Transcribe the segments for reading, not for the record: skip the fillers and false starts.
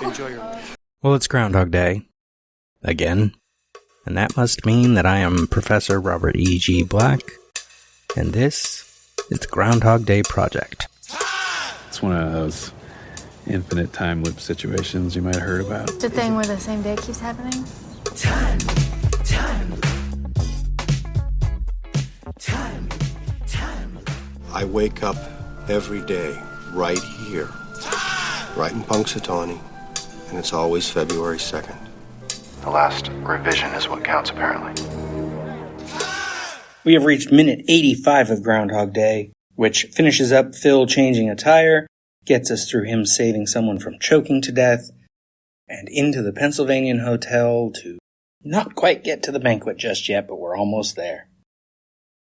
Enjoy your life. Well, it's Groundhog Day. Again. And that must mean that I am Professor Robert E.G. Black. And this is the Groundhog Day Project. It's one of those infinite time loop situations you might have heard about. It's a thing where the same day keeps happening. Time. I wake up every day right here, right in Punxsutawney, and it's always February 2nd. The last revision is what counts, apparently. We have reached minute 85 of Groundhog Day, which finishes up Phil changing a tire, gets us through him saving someone from choking to death, and into the Pennsylvania hotel to not quite get to the banquet just yet, but we're almost there.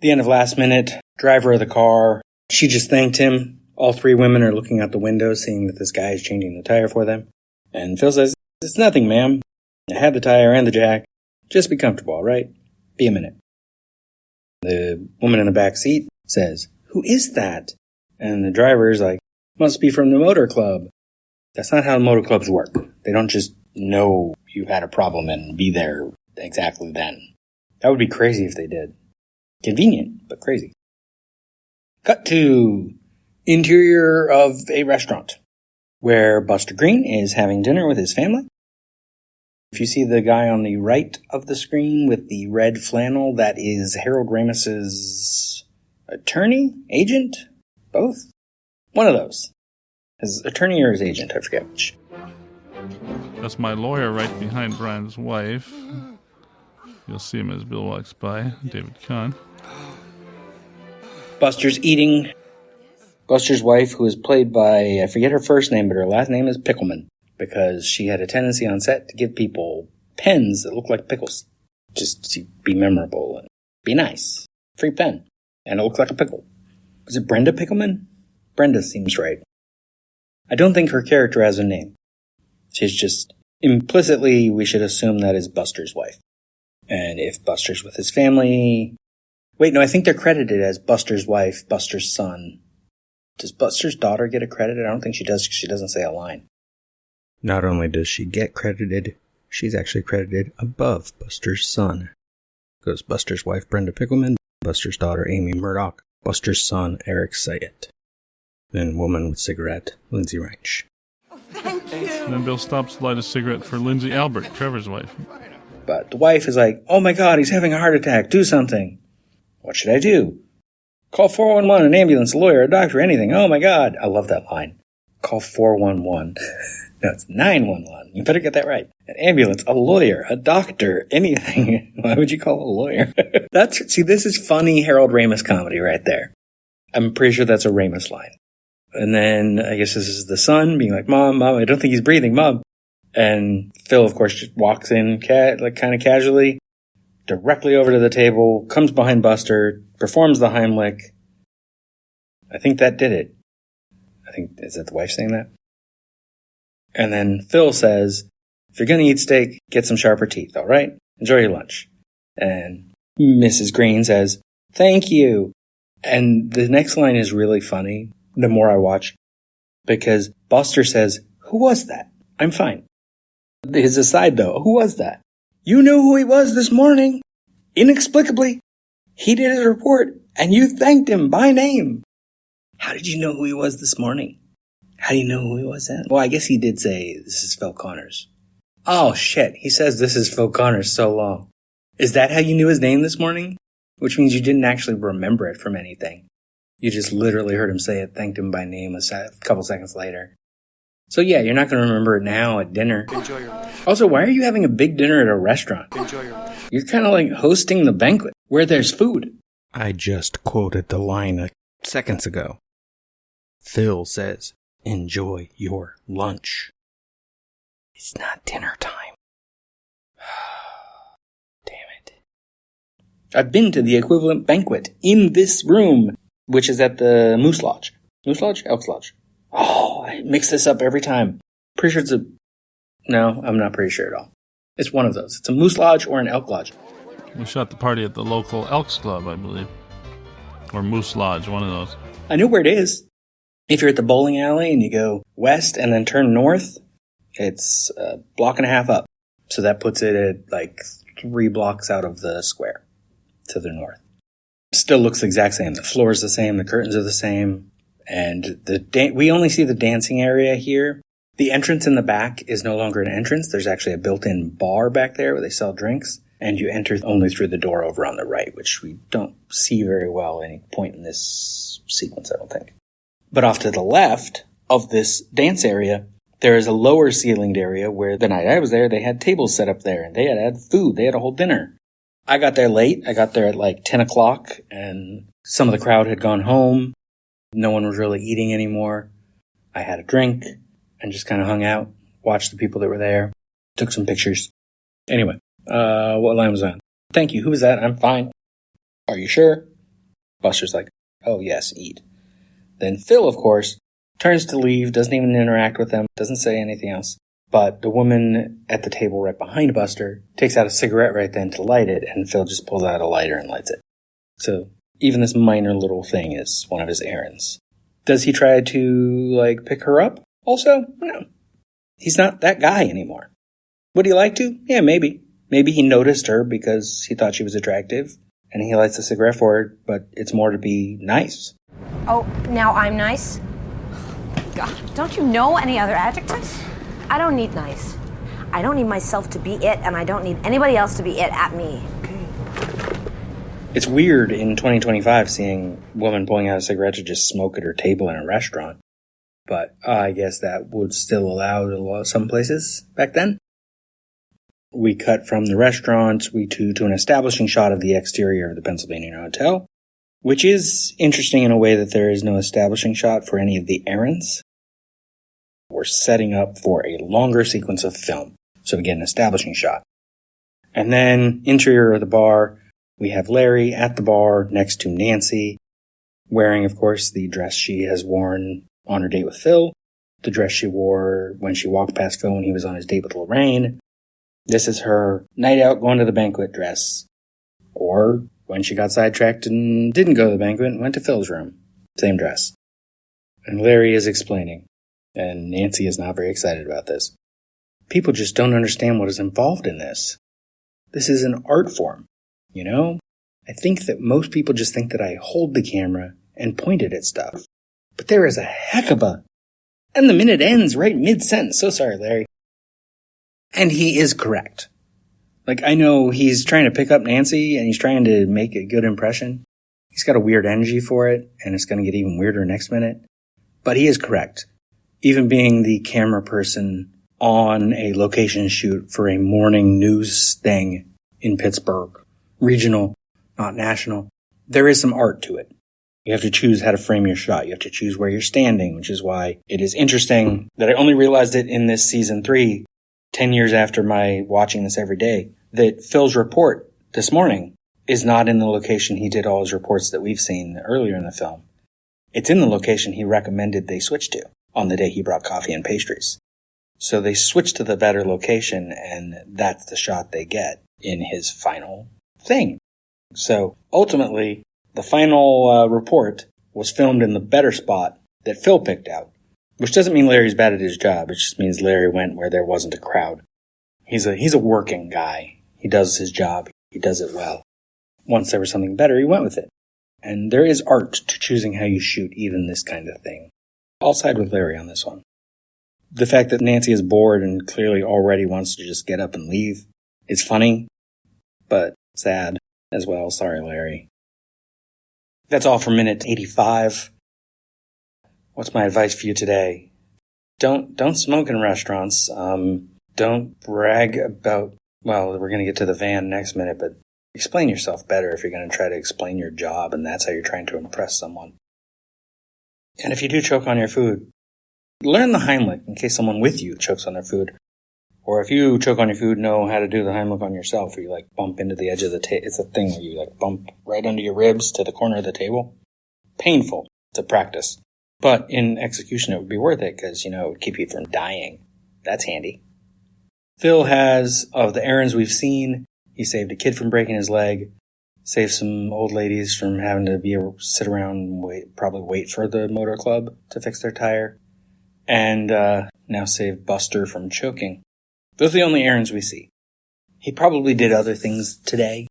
The end of last minute, driver of the car, she just thanked him. All three women are looking out the window, seeing that this guy is changing the tire for them. And Phil says, "It's nothing, ma'am. I have the tire and the jack. Just be comfortable, all right? Be a minute." The woman in the back seat says, "Who is that?" And the driver's like, "Must be from the motor club." That's not how motor clubs work. They don't just know you had a problem and be there exactly then. That would be crazy if they did. Convenient, but crazy. Cut to interior of a restaurant where Buster Green is having dinner with his family. If you see the guy on the right of the screen with the red flannel, that is Harold Ramis's attorney, agent, both. One of those. His attorney or his agent, I forget which. That's my lawyer right behind Brian's wife. You'll see him as Bill walks by, David Kahn. Buster's eating. Buster's wife, who is played by, I forget her first name, but her last name is Pickleman, because she had a tendency on set to give people pens that look like pickles, just to be memorable and be nice. Free pen. And it looks like a pickle. Was it Brenda Pickleman? Brenda seems right. I don't think her character has a name. She's just, implicitly, we should assume that is Buster's wife. And if Buster's with his family... Wait, no, I think they're credited as Buster's wife, Buster's son. Does Buster's daughter get a credit? I don't think she does, because she doesn't say a line. Not only does she get credited, she's actually credited above Buster's son. Goes Buster's wife, Brenda Pickleman, Buster's daughter, Amy Murdoch, Buster's son, Eric Sayet. Then woman with cigarette, Lindsay Reinsch. Thank you. And then Bill stops to light a cigarette for Lindsay Albert, Trevor's wife. But the wife is like, "Oh my God, he's having a heart attack. Do something." "What should I do?" "Call 411, an ambulance, a lawyer, a doctor, anything. Oh my God." I love that line. Call 411. No, it's 911. You better get that right. An ambulance, a lawyer, a doctor, anything. Why would you call a lawyer? See, this is funny Harold Ramis comedy right there. I'm pretty sure that's a Ramis line. And then I guess this is the son being like, Mom, I don't think he's breathing, Mom. And Phil, of course, just walks in kind of casually, directly over to the table, comes behind Buster, performs the Heimlich. I think that did it. Is that the wife saying that? And then Phil says, "If you're going to eat steak, get some sharper teeth, all right? Enjoy your lunch." And Mrs. Green says, "Thank you." And the next line is really funny the more I watch, because Buster says, "Who was that? I'm fine." His aside, though, "Who was that?" "You knew who he was this morning. Inexplicably. He did his report, and you thanked him by name." How did you know who he was this morning? How do you know who he was then? Well, I guess he did say, "This is Phil Connors." Oh, shit. He says, "This is Phil Connors" so long. Is that how you knew his name this morning? Which means you didn't actually remember it from anything. You just literally heard him say it, thanked him by name a couple seconds later. So yeah, you're not going to remember it now at dinner. Enjoy your life. Also, why are you having a big dinner at a restaurant? Enjoy your life. You're kind of like hosting the banquet where there's food. I just quoted the line seconds ago. Phil says, "Enjoy your lunch." It's not dinner time. Damn it. I've been to the equivalent banquet in this room, which is at the Moose Lodge. Moose Lodge? Elks Lodge. Oh, I mix this up every time. Pretty sure it's no, I'm not pretty sure at all. It's one of those. It's a Moose Lodge or an Elk Lodge. We shot the party at the local Elks Club, I believe. Or Moose Lodge, one of those. I know where it is. If you're at the bowling alley and you go west and then turn north, It's a block and a half up. So that puts it at like 3 blocks out of the square to the north. Still looks the exact same. The floor is the same. The curtains are the same. And we only see the dancing area here. The entrance in the back is no longer an entrance. There's actually a built-in bar back there where they sell drinks. And you enter only through the door over on the right, which we don't see very well at any point in this sequence, I don't think. But off to the left of this dance area, there is a lower ceilinged area where the night I was there, they had tables set up there and they had food. They had a whole dinner. I got there late. I got there at like 10 o'clock and some of the crowd had gone home. No one was really eating anymore. I had a drink and just kind of hung out, watched the people that were there, took some pictures. Anyway. What line was on? Thank you. Who was that? I'm fine. Are you sure? Buster's like, oh yes, eat. Then Phil, of course, turns to leave, doesn't even interact with them, doesn't say anything else. But the woman at the table right behind Buster takes out a cigarette right then to light it, and Phil just pulls out a lighter and lights it. So even this minor little thing is one of his errands. Does he try to, pick her up? Also, no. He's not that guy anymore. Would he like to? Yeah, maybe. Maybe he noticed her because he thought she was attractive, and he lights a cigarette for her, but it's more to be nice. Oh, now I'm nice? God, don't you know any other adjectives? I don't need nice. I don't need myself to be it, and I don't need anybody else to be it at me. It's weird in 2025 seeing a woman pulling out a cigarette to just smoke at her table in a restaurant, but I guess that would still allow some places back then. We cut from the restaurant, to an establishing shot of the exterior of the Pennsylvania Hotel, which is interesting in a way that there is no establishing shot for any of the errands. We're setting up for a longer sequence of film, so we get an establishing shot. And then, interior of the bar, we have Larry at the bar next to Nancy, wearing, of course, the dress she has worn on her date with Phil, the dress she wore when she walked past Phil when he was on his date with Lorraine. This is her night out going to the banquet dress. Or when she got sidetracked and didn't go to the banquet and went to Phil's room. Same dress. And Larry is explaining. And Nancy is not very excited about this. People just don't understand what is involved in this. This is an art form, you know? I think that most people just think that I hold the camera and point it at stuff. But there is a heck of a... And the minute ends right mid-sentence. So sorry, Larry. And he is correct. I know he's trying to pick up Nancy and he's trying to make a good impression. He's got a weird energy for it, and it's going to get even weirder next minute. But he is correct. Even being the camera person on a location shoot for a morning news thing in Pittsburgh, regional, not national, there is some art to it. You have to choose how to frame your shot. You have to choose where you're standing, which is why it is interesting that I only realized it in this season 3, 10 years after my watching this every day, that Phil's report this morning is not in the location he did all his reports that we've seen earlier in the film. It's in the location he recommended they switch to on the day he brought coffee and pastries. So they switch to the better location, and that's the shot they get in his final thing. So ultimately, the final report was filmed in the better spot that Phil picked out. Which doesn't mean Larry's bad at his job. It just means Larry went where there wasn't a crowd. He's a working guy. He does his job. He does it well. Once there was something better, he went with it. And there is art to choosing how you shoot even this kind of thing. I'll side with Larry on this one. The fact that Nancy is bored and clearly already wants to just get up and leave is funny, but sad as well. Sorry, Larry. That's all for minute 85. What's my advice for you today? Don't smoke in restaurants. Don't brag about, well, we're going to get to the van next minute, but explain yourself better if you're going to try to explain your job and that's how you're trying to impress someone. And if you do choke on your food, learn the Heimlich in case someone with you chokes on their food. Or if you choke on your food, know how to do the Heimlich on yourself, where you bump into the edge of the table. It's a thing where you bump right under your ribs to the corner of the table. Painful to practice. But in execution, it would be worth it because, it would keep you from dying. That's handy. Phil has, of the errands we've seen, he saved a kid from breaking his leg, saved some old ladies from having to sit around and wait for the motor club to fix their tire. and now save Buster from choking. Those are the only errands we see. He probably did other things today,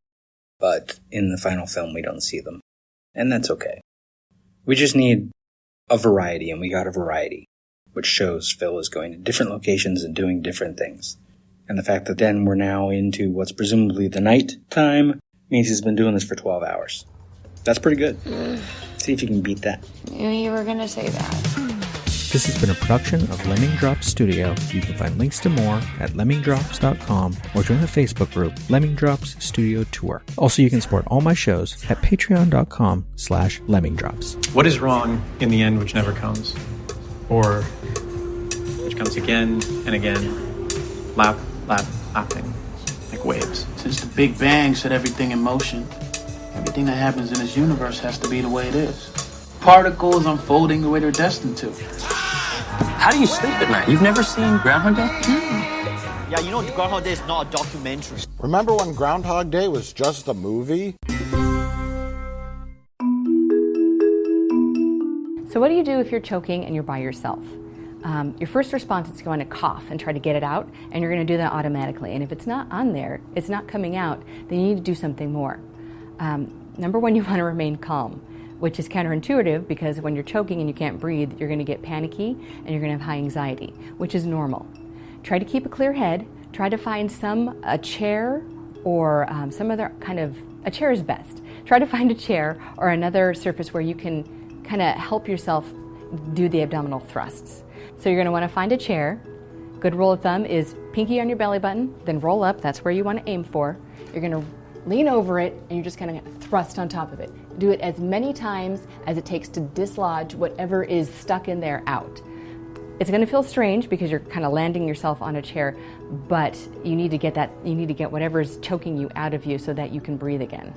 but in the final film we don't see them. And that's okay. We just need a variety, and we got a variety, which shows Phil is going to different locations and doing different things. And the fact that then we're now into what's presumably the night time means he's been doing this for 12 hours. That's pretty good. See if you can beat that. Knew you were gonna say that. This has been a production of Lemming Drops Studio. You can find links to more at lemmingdrops.com or join the Facebook group Lemming Drops Studio Tour. Also, you can support all my shows at patreon.com/lemmingdrops. What is wrong in the end which never comes? Or which comes again and again, lapping, like waves. Since the Big Bang set everything in motion, everything that happens in this universe has to be the way it is. Particles unfolding the way they're destined to. How do you sleep at night? You've never seen Groundhog Day? Yeah, you know Groundhog Day is not a documentary. Remember when Groundhog Day was just a movie? So what do you do if you're choking and you're by yourself? Your first response is going to cough and try to get it out, and you're going to do that automatically. And if it's not on there, it's not coming out, then you need to do something more. Number one, you want to remain calm, which is counterintuitive because when you're choking and you can't breathe, you're going to get panicky and you're going to have high anxiety, which is normal. Try to keep a clear head. Try to find a chair or some other kind of, a chair is best. Try to find a chair or another surface where you can kind of help yourself do the abdominal thrusts. So you're going to want to find a chair. Good rule of thumb is pinky on your belly button, then roll up. That's where you want to aim for. You're going to lean over it, and you're just going to thrust on top of it. Do it as many times as it takes to dislodge whatever is stuck in there out. It's going to feel strange because you're kind of landing yourself on a chair, but you need to get whatever's choking you out of you so that you can breathe again.